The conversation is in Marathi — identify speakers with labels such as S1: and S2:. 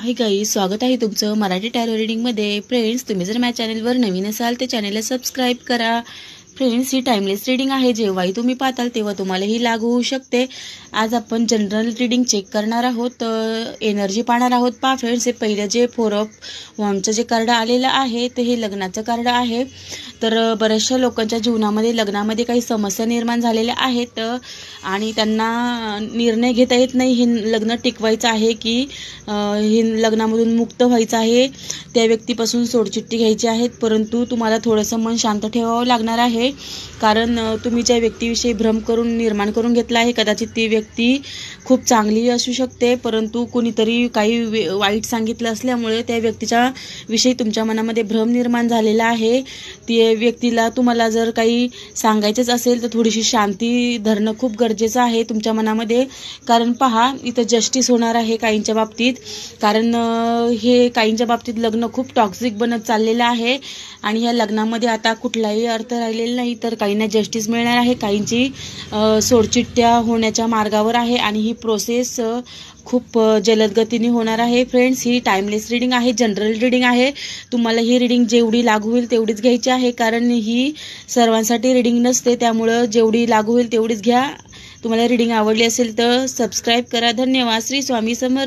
S1: हाय गाईज, स्वागत आहे तुमचं मराठी टॅरो रीडिंगमध्ये। फ्रेंड्स, तुम्ही जर माझ्या चॅनलवर नवीन असाल तर चॅनलला सबस्क्राईब करा। फ्रेंड्स, ही टाइमलेस रीडिंग आहे, जेव्हाही तुम्ही पाहताल तेव्हा तुम्हाला ही लागू होऊ शकते। आज आपण जनरल रीडिंग चेक करणार आहोत, एनर्जी पाहणार आहोत। पहा फ्रेंड्स, हे पहिलं जे 4 ऑफ वॉन्डचं जे कार्ड आलेलं आहे ते हे लग्नाचं कार्ड आहे। तर बऱ्याचशा लोकांच्या जीवनामध्ये लग्नामध्ये काही समस्या निर्माण झालेल्या आहेत आणि त्यांना निर्णय घेता येत नाही, हे लग्न टिकवायचं आहे की हे लग्नामधून मुक्त व्हायचं आहे, त्या व्यक्तीपासून सोडचिठ्ठी घ्यायची आहे। परंतु तुम्हाला थोडंसं मन शांत ठेवावं लागणार आहे, कारण तुम्ही ज्या व्यक्तीविषयी भ्रम निर्माण करून घेतला आहे, कदाचित ती व्यक्ती खूप चांगली असू शकते, परंतु कोणीतरी काही वाईट सांगितलं असल्यामुळे त्या व्यक्तीच्या विषयी तुमच्या मनामध्ये भ्रम निर्माण झालेला आहे। त्या व्यक्तीला तुम्हाला जर काही सांगायचंच असेल तर थोडीशी शांती धरणं खूप गरजेचं आहे तुमच्या मनामध्ये, कारण पहा इथं जस्टिस होणार आहे काहींच्या बाबतीत, कारण हे काहींच्या बाबतीत लग्न खूप टॉक्सिक बनत चाललेलं आहे आणि या लग्नामध्ये आता कुठलाही अर्थ राहिलेला नाही। तर काहींना जस्टिस मिळणार आहे, काहींची सोडचिठ्ठ्या होण्याच्या मार्गावर आहे आणि ही प्रोसेस खूप जलद गतीने होणार आहे। फ्रेंड्स, ही टाइमलेस रीडिंग आहे, जनरल रीडिंग आहे। तुम्हाला ही रीडिंग जेवढी लागू होईल तेवढीच घ्यायची आहे, कारण ही सर्वांसाठी रीडिंग नसते, त्यामुळं जेवढी लागू होईल तेवढीच घ्या। तुम्हाला रीडिंग आवडली असेल तर सबस्क्राईब करा। धन्यवाद। श्री स्वामी समर्थ।